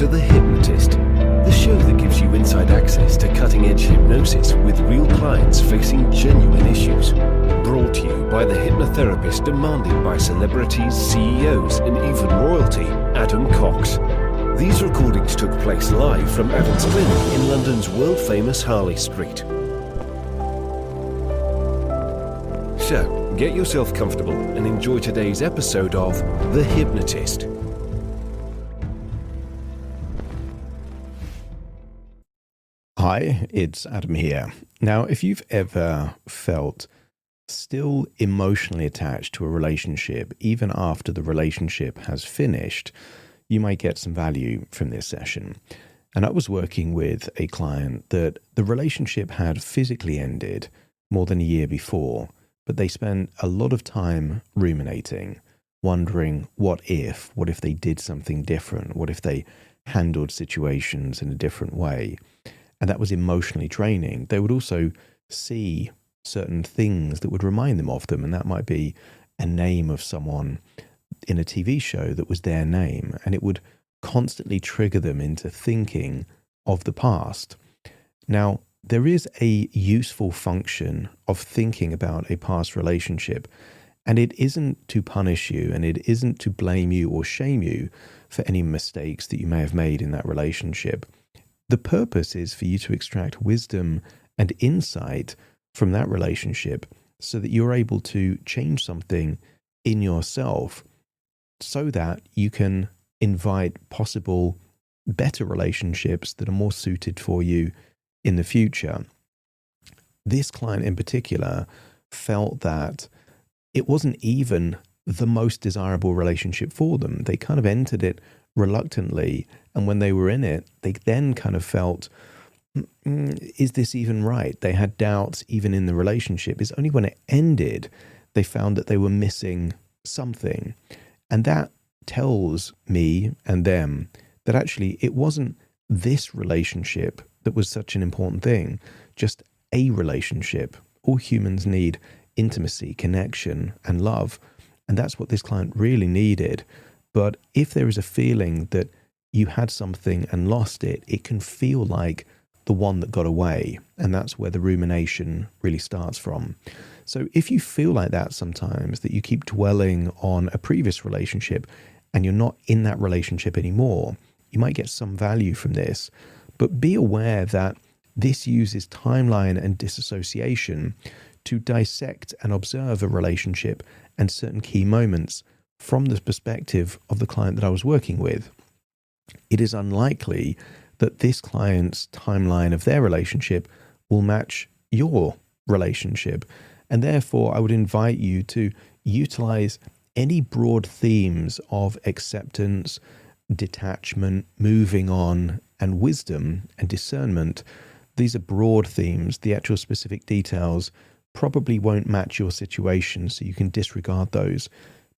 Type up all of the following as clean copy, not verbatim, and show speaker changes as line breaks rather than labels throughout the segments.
to The Hypnotist, the show that gives you inside access to cutting-edge hypnosis with real clients facing genuine issues. Brought to you by the hypnotherapist demanded by celebrities, CEOs, and even royalty, Adam Cox. These recordings took place live from Adam's clinic in London's world-famous Harley Street. So, get yourself comfortable and enjoy today's episode of The Hypnotist.
Hi, it's Adam here. Now, if you've ever felt still emotionally attached to a relationship, even after the relationship has finished, you might get some value from this session. And I was working with a client that the relationship had physically ended more than a year before, but they spent a lot of time ruminating, wondering what if they did something different, what if they handled situations in a different way. And that was emotionally draining. They would also see certain things that would remind them of them. And that might be a name of someone in a TV show that was their name. And it would constantly trigger them into thinking of the past. Now, there is a useful function of thinking about a past relationship. And it isn't to punish you, and it isn't to blame you or shame you for any mistakes that you may have made in that relationship. The purpose is for you to extract wisdom and insight from that relationship so that you're able to change something in yourself so that you can invite possible better relationships that are more suited for you in the future. This client in particular felt that it wasn't even the most desirable relationship for them. They kind of entered it reluctantly, and when they were in it, they then kind of felt, is this even right? They had doubts even in the relationship. It's only when it ended they found that they were missing something. And that tells me and them that actually it wasn't this relationship that was such an important thing, just a relationship. All humans need intimacy, connection, and love. And that's what this client really needed. But if there is a feeling that you had something and lost it, it can feel like the one that got away. And that's where the rumination really starts from. So if you feel like that sometimes, that you keep dwelling on a previous relationship and you're not in that relationship anymore, you might get some value from this. But be aware that this uses timeline and disassociation to dissect and observe a relationship and certain key moments from the perspective of the client that I was working with. It is unlikely that this client's timeline of their relationship will match your relationship. And therefore, I would invite you to utilize any broad themes of acceptance, detachment, moving on, and wisdom and discernment. These are broad themes. The actual specific details probably won't match your situation, so you can disregard those.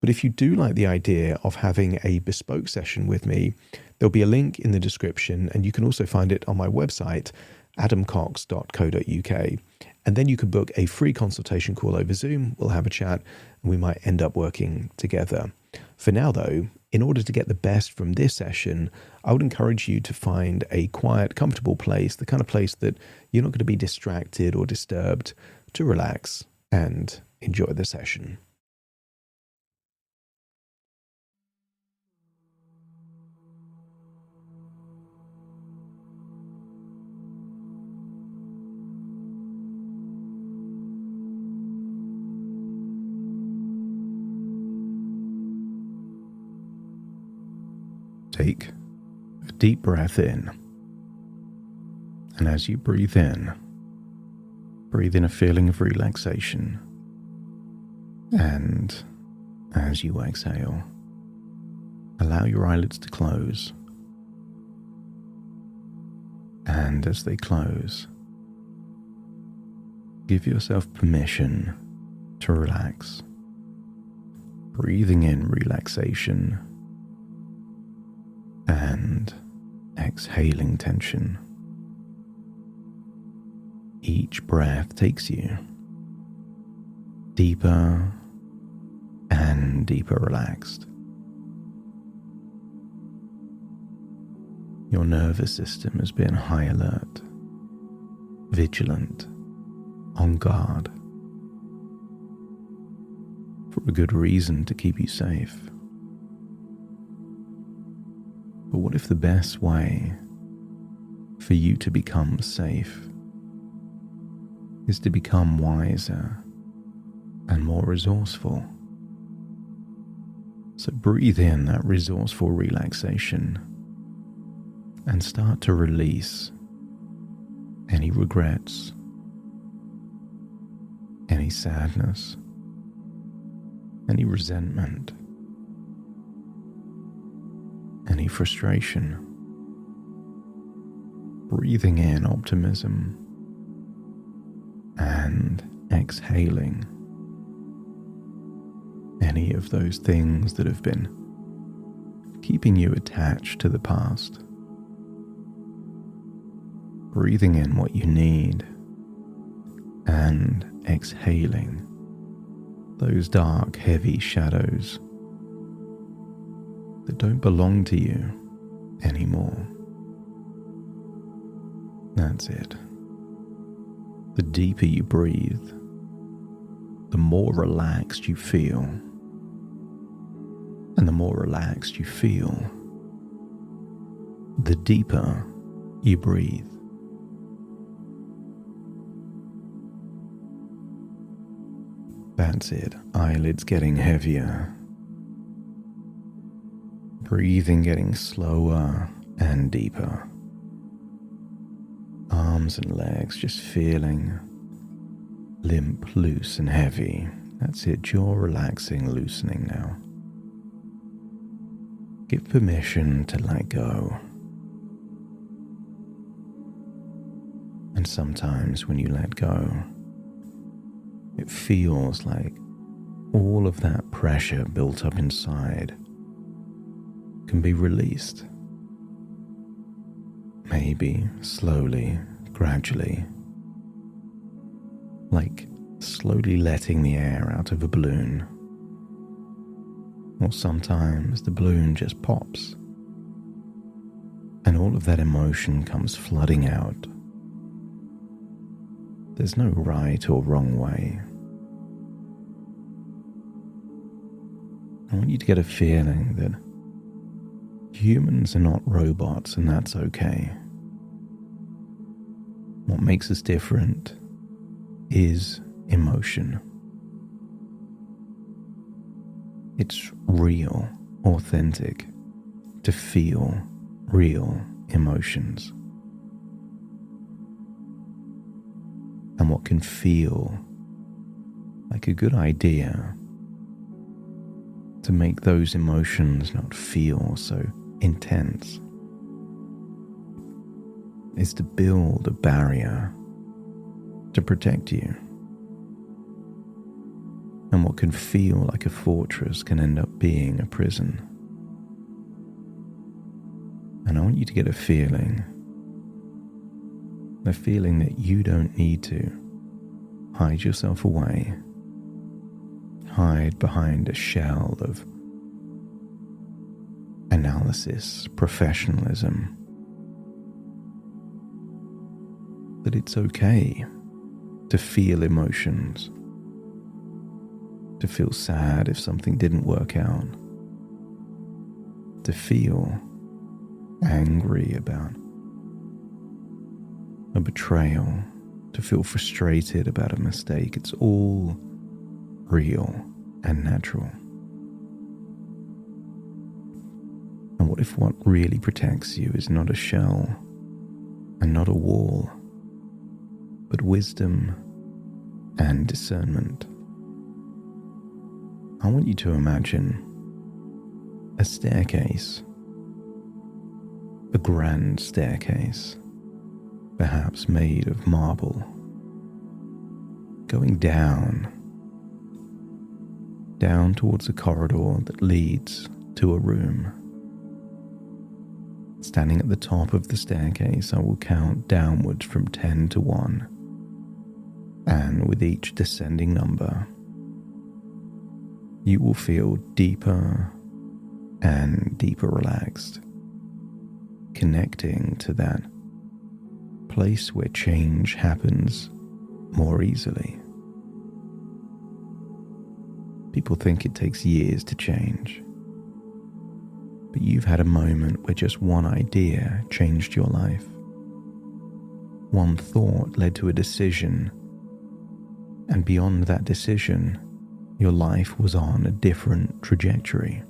But if you do like the idea of having a bespoke session with me, there'll be a link in the description, and you can also find it on my website, adamcox.co.uk. And then you can book a free consultation call over Zoom. We'll have a chat, and we might end up working together. For now, though, in order to get the best from this session, I would encourage you to find a quiet, comfortable place, the kind of place that you're not going to be distracted or disturbed, to relax and enjoy the session. Take a deep breath in, and as you breathe in a feeling of relaxation, and as you exhale, allow your eyelids to close, and as they close, give yourself permission to relax, breathing in relaxation and exhaling tension. Each breath takes you deeper and deeper relaxed. Your nervous system has been high alert, vigilant, on guard, for a good reason to keep you safe. But what if the best way for you to become safe is to become wiser and more resourceful? So breathe in that resourceful relaxation and start to release any regrets, any sadness, any resentment, any frustration. Breathing in optimism and exhaling any of those things that have been keeping you attached to the past. Breathing in what you need and exhaling those dark, heavy shadows that don't belong to you anymore. That's it. The deeper you breathe, the more relaxed you feel. And the more relaxed you feel, the deeper you breathe. That's it. Eyelids getting heavier. Breathing getting slower and deeper. Arms and legs just feeling limp, loose and heavy. That's it. Jaw relaxing, loosening now. Give permission to let go. And sometimes when you let go, it feels like all of that pressure built up inside can be released. Maybe slowly, gradually, like slowly letting the air out of a balloon. Or sometimes the balloon just pops and all of that emotion comes flooding out. There's no right or wrong way. I want you to get a feeling that humans are not robots, and that's okay. What makes us different is emotion. It's real, authentic, to feel real emotions. And what can feel like a good idea to make those emotions not feel so intense is to build a barrier to protect you. And what can feel like a fortress can end up being a prison. And I want you to get a feeling that you don't need to hide yourself away, hide behind a shell of analysis, professionalism. That it's okay to feel emotions, to feel sad if something didn't work out, to feel angry about a betrayal, to feel frustrated about a mistake. It's all real and natural. And what if what really protects you is not a shell and not a wall, but wisdom and discernment? I want you to imagine a staircase, a grand staircase, perhaps made of marble, going down towards a corridor that leads to a room. Standing at the top of the staircase, I will count downwards from 10 to 1, and with each descending number, you will feel deeper and deeper relaxed, reconnecting to that place where change happens more easily. People think it takes years to change, but you've had a moment where just one idea changed your life. One thought led to a decision, and beyond that decision, your life was on a different trajectory.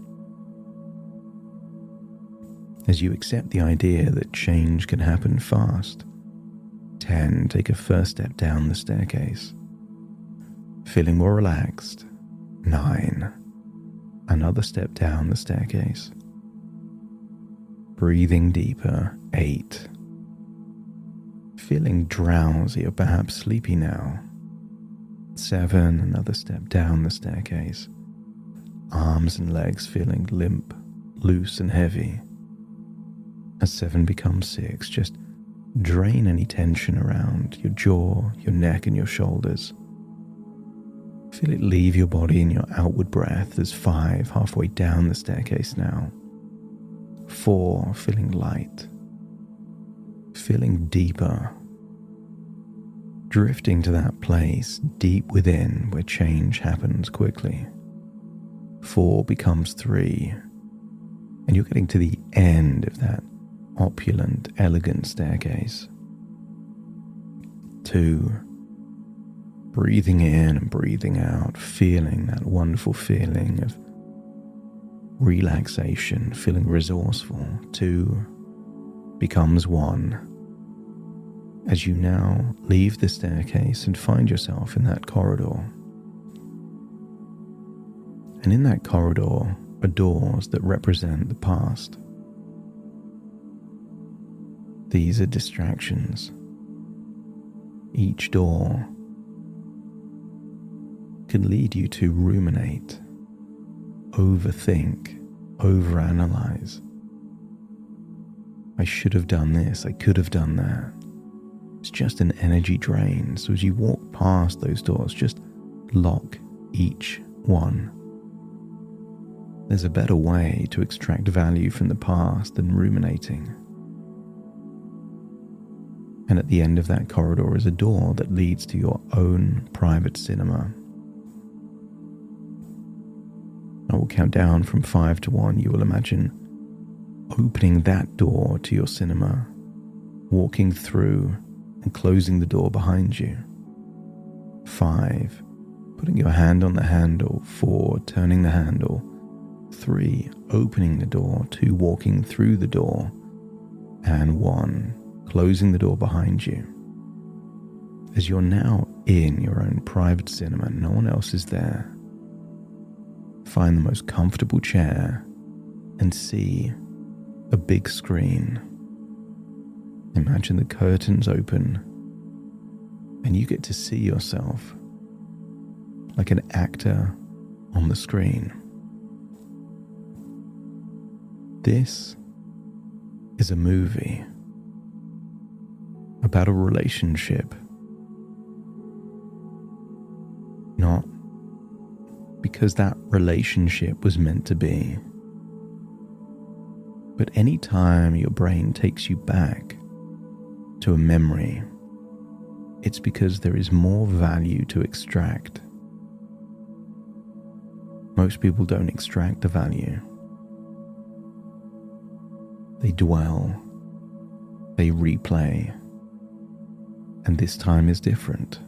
As you accept the idea that change can happen fast, 10, take a first step down the staircase. Feeling more relaxed. 9, another step down the staircase. Breathing deeper. 8, feeling drowsy or perhaps sleepy now. 7, another step down the staircase. Arms and legs feeling limp, loose and heavy. As 7 becomes 6, just drain any tension around your jaw, your neck and your shoulders. Feel it leave your body in your outward breath as 5, halfway down the staircase now. 4, feeling light. Feeling deeper. Drifting to that place deep within where change happens quickly. 4 becomes 3, and you're getting to the end of that opulent, elegant staircase. 2, breathing in and breathing out, feeling that wonderful feeling of relaxation, feeling resourceful. 2 becomes 1. As you now leave the staircase and find yourself in that corridor. And in that corridor are doors that represent the past. These are distractions. Each door can lead you to ruminate, overthink, overanalyze. I should have done this, I could have done that. It's just an energy drain, so as you walk past those doors, just lock each one. There's a better way to extract value from the past than ruminating. And at the end of that corridor is a door that leads to your own private cinema. I will count down from 5 to 1. You will imagine opening that door to your cinema, walking through and closing the door behind you. 5, putting your hand on the handle. 4, turning the handle. 3, opening the door. 2, walking through the door. And 1, closing the door behind you. As you're now in your own private cinema, no one else is there. Find the most comfortable chair and see a big screen. Imagine the curtains open and you get to see yourself like an actor on the screen. This is a movie about a relationship, not because that relationship was meant to be, but any time your brain takes you back to a memory, it's because there is more value to extract. Most people don't extract the value. They dwell, they replay, and this time is different.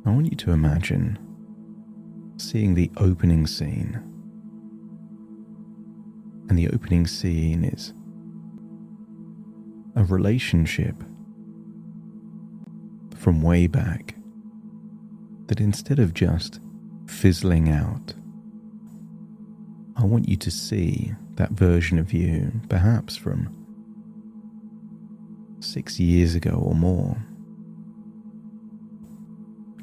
I want you to imagine seeing the opening scene. And the opening scene is a relationship from way back that instead of just fizzling out, I want you to see that version of you, perhaps from 6 years ago or more,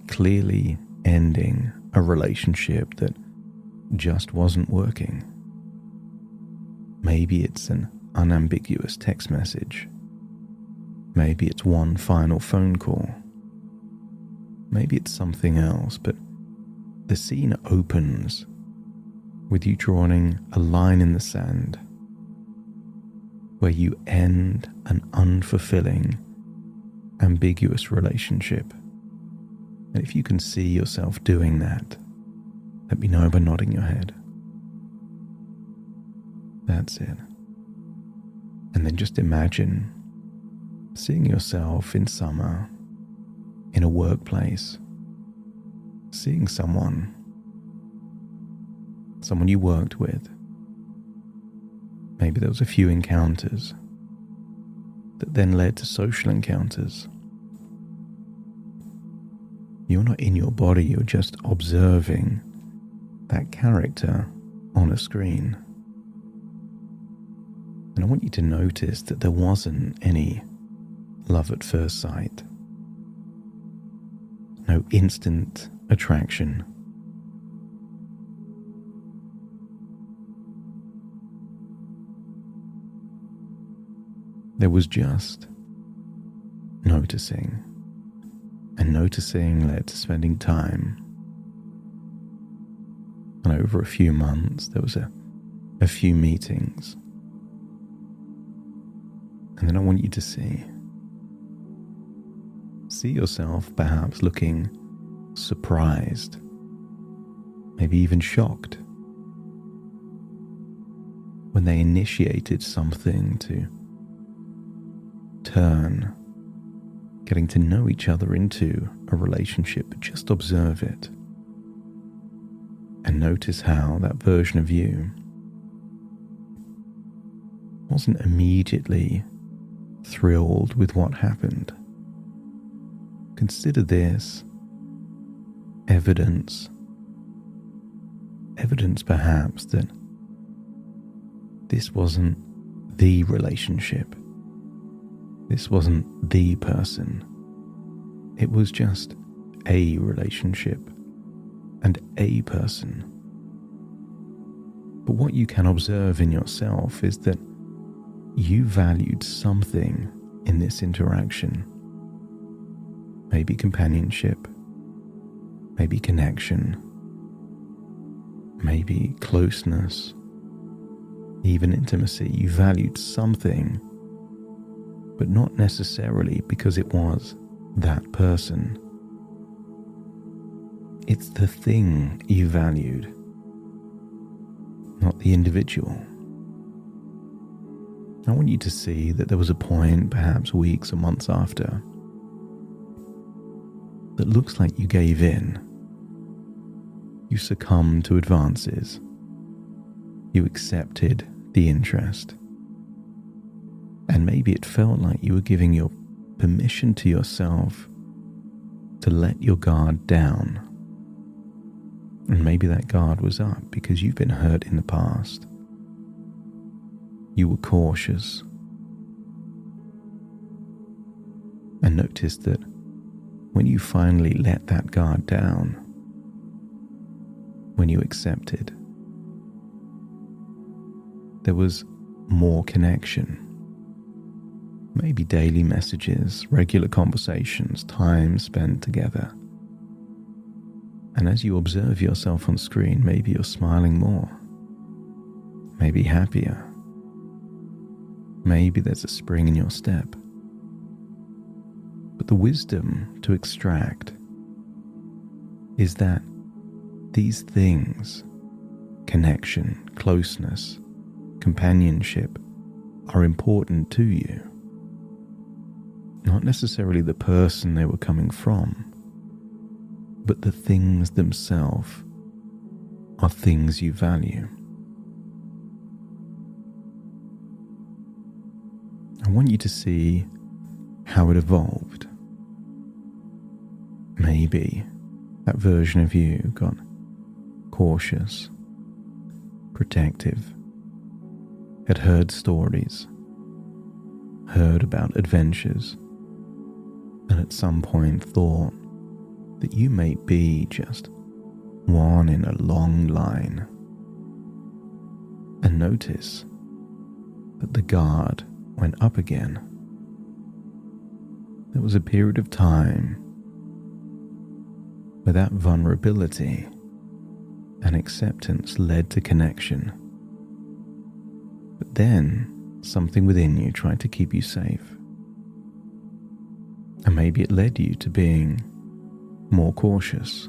clearly ending a relationship that just wasn't working. Maybe it's an unambiguous text message. Maybe it's one final phone call. Maybe it's something else, but the scene opens with you drawing a line in the sand where you end an unfulfilling, ambiguous relationship. And if you can see yourself doing that, let me know by nodding your head. That's it. And then just imagine seeing yourself in summer in a workplace, seeing someone you worked with. Maybe there was a few encounters that then led to social encounters. You're not in your body, you're just observing that character on a screen. And I want you to notice that there wasn't any love at first sight. No instant attraction. There was just noticing. And noticing led to spending time. And over a few months, there was a few meetings. And then I want you to see yourself perhaps looking surprised, maybe even shocked, when they initiated something to turn getting to know each other into a relationship. But just observe it and notice how that version of you wasn't immediately thrilled with what happened. Consider this evidence perhaps that this wasn't the relationship. This wasn't the person. It was just a relationship and a person. But what you can observe in yourself is that you valued something in this interaction. Maybe companionship, maybe connection, maybe closeness, even intimacy. You valued something, but not necessarily because it was that person. It's the thing you valued, not the individual. I want you to see that there was a point, perhaps weeks or months after, that looks like you gave in. You succumbed to advances. You accepted the interest. And maybe it felt like you were giving your permission to yourself to let your guard down. And maybe that guard was up because you've been hurt in the past. You were cautious. And notice that when you finally let that guard down, when you accepted, there was more connection. Maybe daily messages, regular conversations, time spent together. And as you observe yourself on screen, maybe you're smiling more, maybe happier. Maybe there's a spring in your step. But the wisdom to extract is that these things, connection, closeness, companionship, are important to you. Not necessarily the person they were coming from, but the things themselves are things you value. I want you to see how it evolved. Maybe that version of you got cautious, protective, had heard stories, heard about adventures, and at some point thought that you may be just one in a long line. And notice that the guard went up again. There was a period of time where that vulnerability and acceptance led to connection. But then something within you tried to keep you safe. And maybe it led you to being more cautious.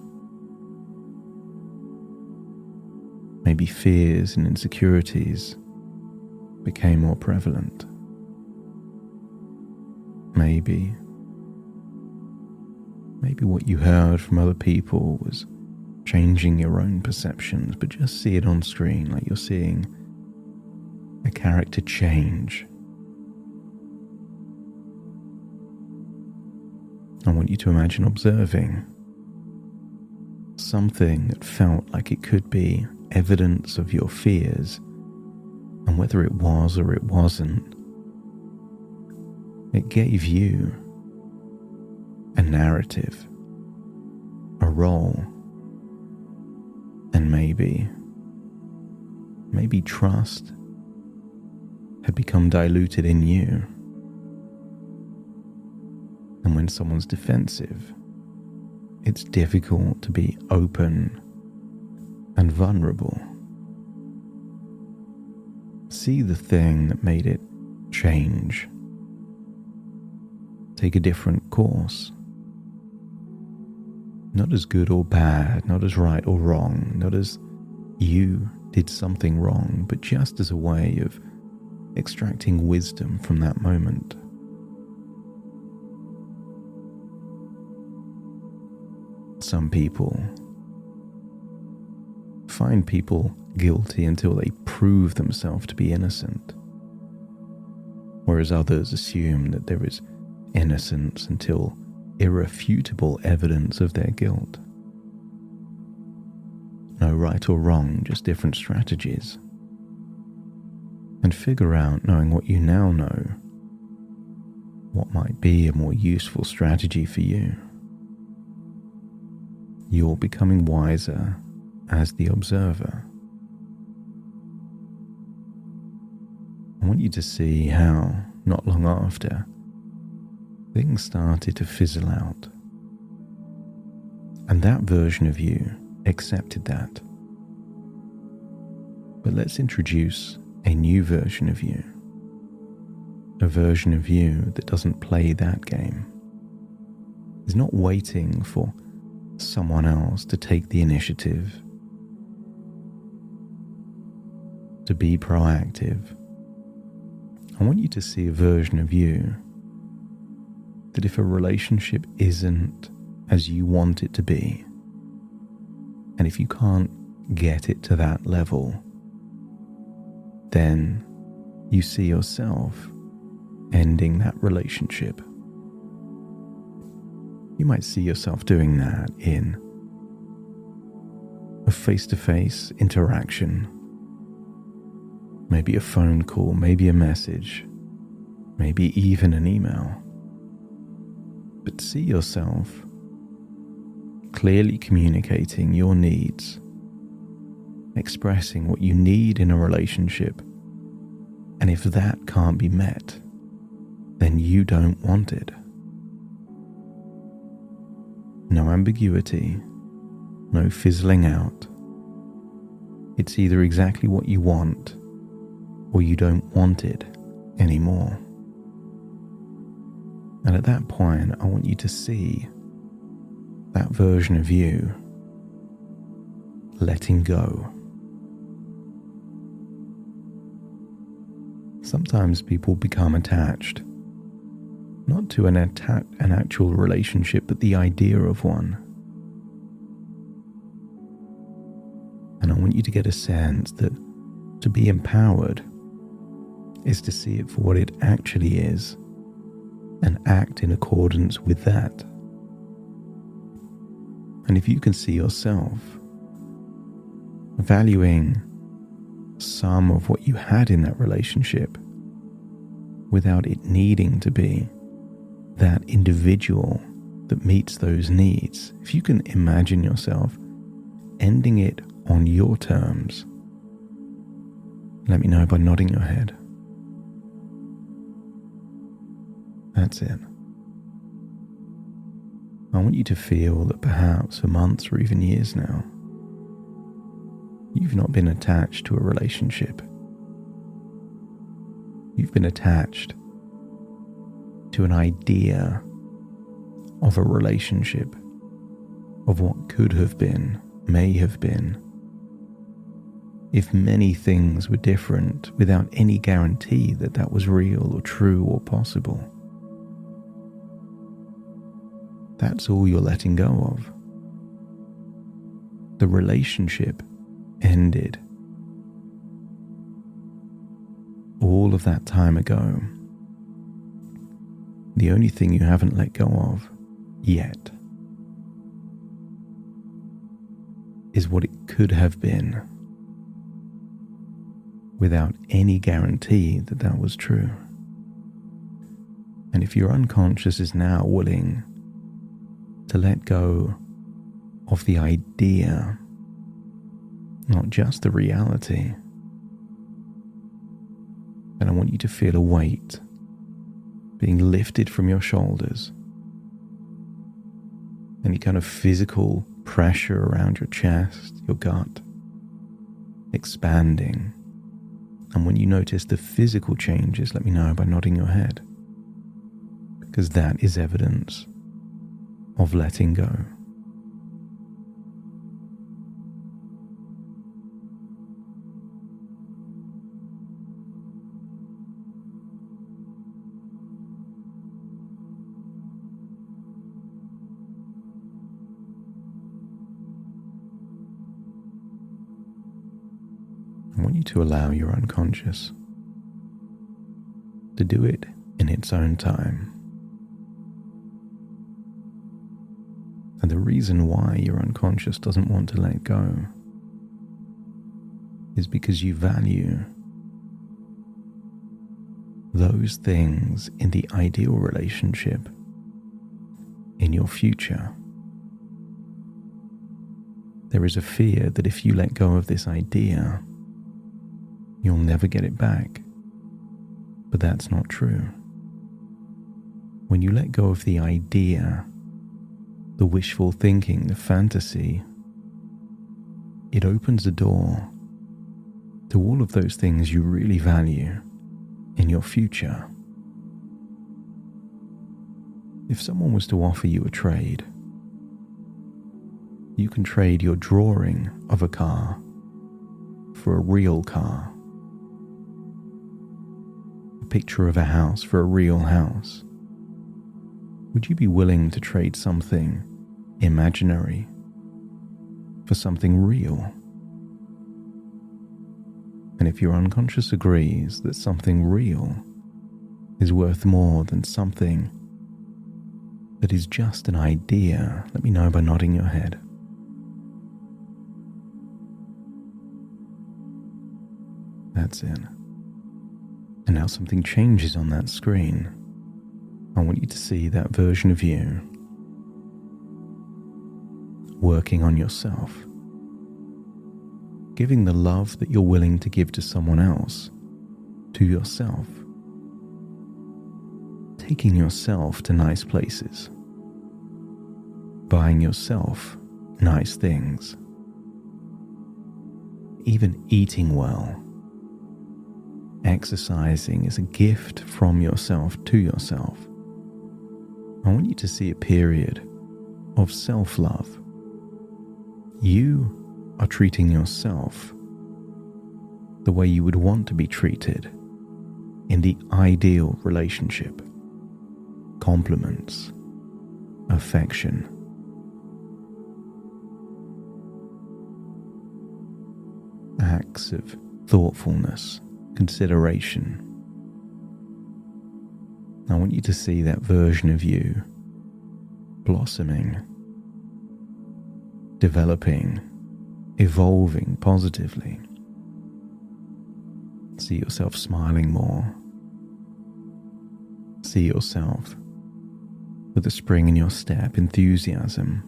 Maybe fears and insecurities became more prevalent. Maybe what you heard from other people was changing your own perceptions, but just see it on screen like you're seeing a character change. I want you to imagine observing something that felt like it could be evidence of your fears, and whether it was or it wasn't, it gave you a narrative, a role, and maybe trust had become diluted in you. And when someone's defensive, it's difficult to be open and vulnerable. See the thing that made it change. Take a different course. Not as good or bad, not as right or wrong, not as you did something wrong, but just as a way of extracting wisdom from that moment. Some people find people guilty until they prove themselves to be innocent, whereas others assume that there is innocence until irrefutable evidence of their guilt. No right or wrong, just different strategies. And figure out, knowing what you now know, what might be a more useful strategy for you. You're becoming wiser as the observer. I want you to see how, not long after, things started to fizzle out. And that version of you accepted that. But let's introduce a new version of you. A version of you that doesn't play that game. Is not waiting for someone else to take the initiative. To be proactive. I want you to see a version of you that if a relationship isn't as you want it to be, and if you can't get it to that level, then you see yourself ending that relationship. You might see yourself doing that in a face-to-face interaction, maybe a phone call, maybe a message, maybe even an email. But see yourself clearly communicating your needs, expressing what you need in a relationship, and if that can't be met, then you don't want it. No ambiguity, no fizzling out. It's either exactly what you want or you don't want it anymore. And at that point, I want you to see that version of you letting go. Sometimes people become attached, not to an actual relationship, but the idea of one. And I want you to get a sense that to be empowered is to see it for what it actually is and act in accordance with that. And if you can see yourself valuing some of what you had in that relationship without it needing to be that individual that meets those needs, if you can imagine yourself ending it on your terms, let me know by nodding your head. That's it. I want you to feel that perhaps for months or even years now, you've not been attached to a relationship. You've been attached to an idea of a relationship, of what could have been, may have been, if many things were different, without any guarantee that that was real or true or possible. That's all you're letting go of. The relationship ended all of that time ago. The only thing you haven't let go of yet is what it could have been, without any guarantee that that was true. And if your unconscious is now willing to let go of the idea, not just the reality, then I want you to feel a weight being lifted from your shoulders, any kind of physical pressure around your chest, your gut, expanding. And when you notice the physical changes, let me know by nodding your head, because that is evidence of letting go. I want you to allow your unconscious to do it in its own time. And the reason why your unconscious doesn't want to let go is because you value those things in the ideal relationship in your future. There is a fear that if you let go of this idea, you'll never get it back. But that's not true. When you let go of the idea, the wishful thinking, the fantasy, it opens the door to all of those things you really value in your future. If someone was to offer you a trade, you can trade your drawing of a car for a real car, a picture of a house for a real house. Would you be willing to trade something imaginary for something real? And if your unconscious agrees that something real is worth more than something that is just an idea, let me know by nodding your head. That's it. And now something changes on that screen. I want you to see that version of you working on yourself, giving the love that you're willing to give to someone else to yourself, taking yourself to nice places, buying yourself nice things, even eating well. Exercising is a gift from yourself to yourself. I want you to see a period of self-love. You are treating yourself the way you would want to be treated in the ideal relationship. Compliments, affection, acts of thoughtfulness, consideration. I want you to see that version of you blossoming, developing, evolving positively. See yourself smiling more. See yourself with a spring in your step, enthusiasm,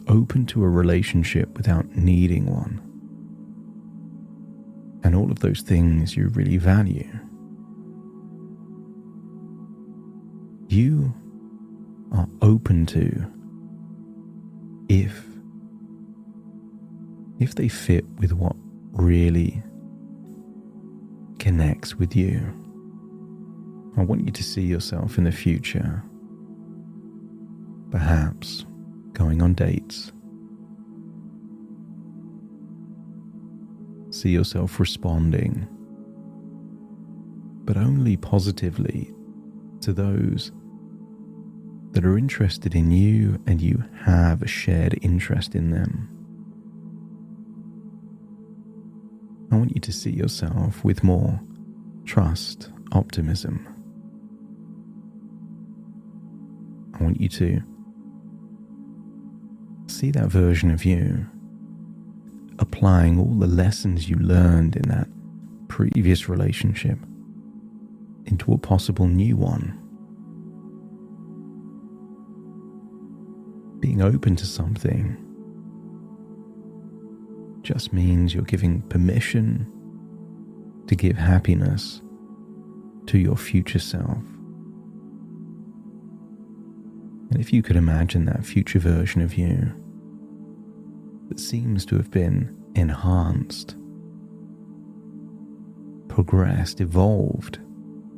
open to a relationship without needing one, and all of those things you really value. You are open to if they fit with what really connects with you. I want you to see yourself in the future, perhaps going on dates. See yourself responding, but only positively, to those that are interested in you and you have a shared interest in them. I want you to see yourself with more trust, optimism. I want you to see that version of you applying all the lessons you learned in that previous relationship into a possible new one. Being open to something just means you're giving permission to give happiness to your future self. And if you could imagine that future version of you that seems to have been enhanced, progressed, evolved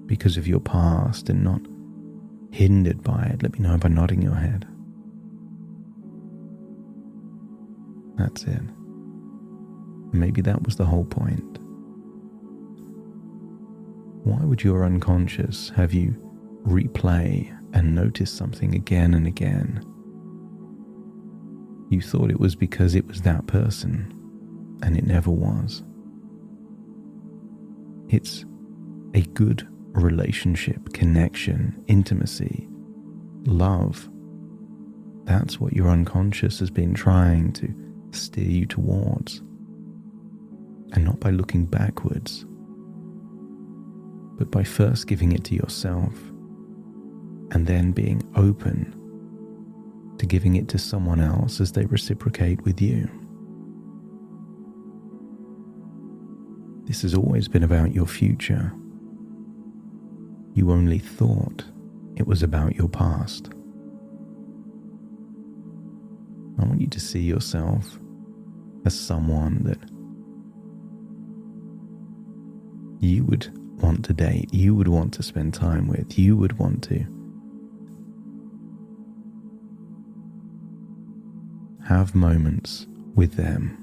because of your past and not hindered by it, let me know by nodding your head. That's it. Maybe that was the whole point. Why would your unconscious have you replay and notice something again and again? You thought it was because it was that person, and it never was. It's a good relationship, connection, intimacy, love. That's what your unconscious has been trying to steer you towards. And not by looking backwards, but by first giving it to yourself and then being open to giving it to someone else as they reciprocate with you. This has always been about your future. You only thought it was about your past. I want you to see yourself as someone that you would want to date, you would want to spend time with, you would want to have moments with them.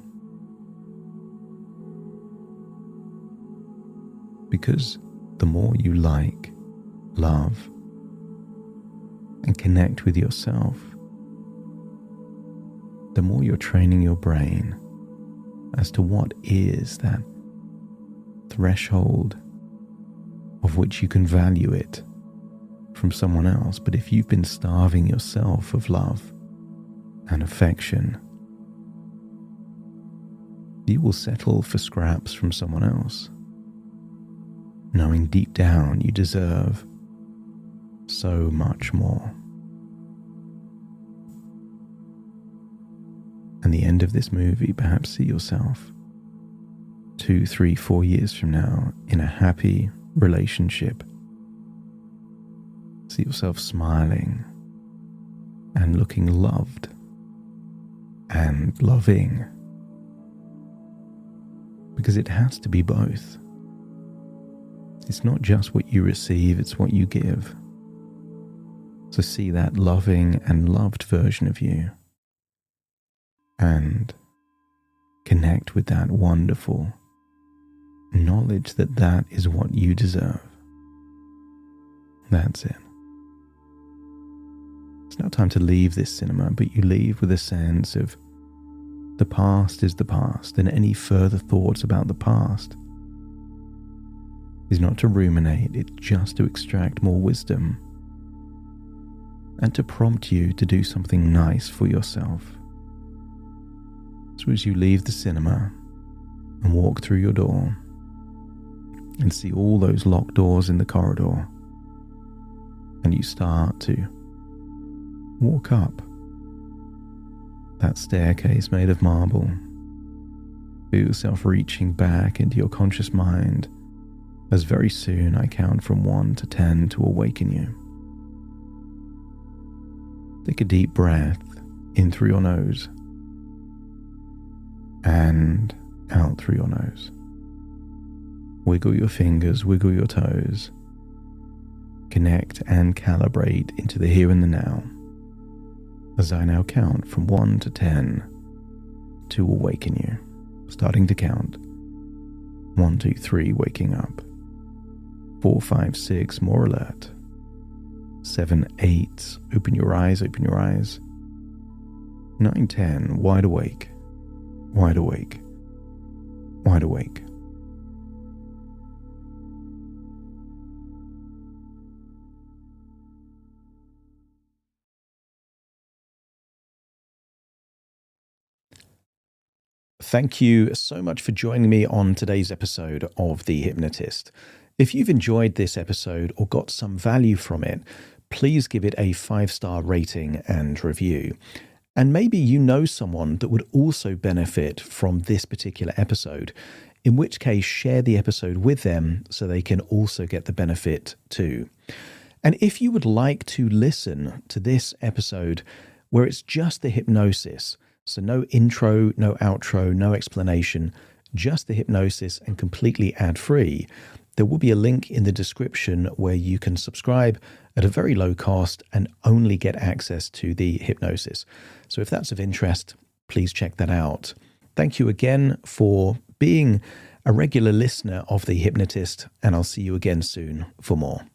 Because the more you like, love, and connect with yourself, the more you're training your brain as to what is that threshold of which you can value it from someone else. But if you've been starving yourself of love and affection, you will settle for scraps from someone else, knowing deep down you deserve so much more. And the end of this movie, perhaps see yourself 2, 3, 4 years from now in a happy relationship. See yourself smiling and looking loved and loving. Because it has to be both. It's not just what you receive, it's what you give. So see that loving and loved version of you and connect with that wonderful knowledge that that is what you deserve. That's it. It's now time to leave this cinema, but you leave with a sense of the past is the past, and any further thoughts about the past is not to ruminate, it's just to extract more wisdom and to prompt you to do something nice for yourself. So as you leave the cinema and walk through your door and see all those locked doors in the corridor, and you start to walk up that staircase made of marble, feel yourself reaching back into your conscious mind as very soon I count from 1 to 10 to awaken you. Take a deep breath in through your nose and out through your nose. Wiggle your fingers, wiggle your toes. Connect and calibrate into the here and the now. As I now count from 1 to 10, 2 will waken you. Starting to count. 1, 2, 3, waking up. 4, 5, 6, more alert. 7, 8, open your eyes, open your eyes. 9, 10, wide awake, wide awake, wide awake. Thank you so much for joining me on today's episode of The Hypnotist. If you've enjoyed this episode or got some value from it, please give it a 5-star rating and review. And maybe you know someone that would also benefit from this particular episode, in which case share the episode with them so they can also get the benefit too. And if you would like to listen to this episode where it's just the hypnosis, so no intro, no outro, no explanation, just the hypnosis and completely ad-free, there will be a link in the description where you can subscribe at a very low cost and only get access to the hypnosis. So if that's of interest, please check that out. Thank you again for being a regular listener of The Hypnotist, and I'll see you again soon for more.